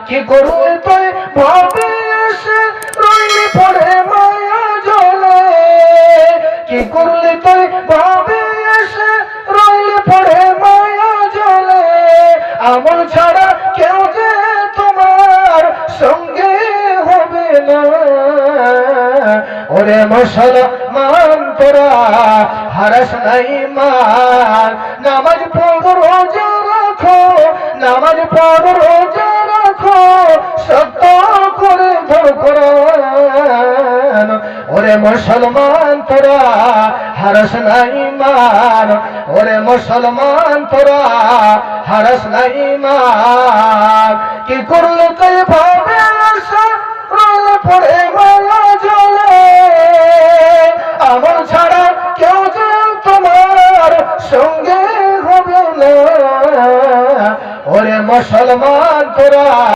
কি করলে তুই ভাবে এসে রইলি পড়ে মায়া জলে, কি করলে তুই ভাবে এসে রইলি পড়ে মায়া জলে, আমল ছাড়া কেউ যে তোমার সঙ্গে হবে না। ওরে মুসলমান তোরা হারাস নাই মান, নামাজ পড়ো রোজা রাখো, নামাজ পড়ো রোজা রাখো, সত্য করে ধর কোরআন। ওরে মুসলমান তোরা হারাস নাই মান, ওরে মুসলমান তোরা হারাস নাই মান। কি করলে তুই ভাবে আসা রইলে পড়ে মায়া জলে, আমল ছাড়া কেউ যে তোমার সঙ্গে হবে না। ওরে মুসলমান তোরা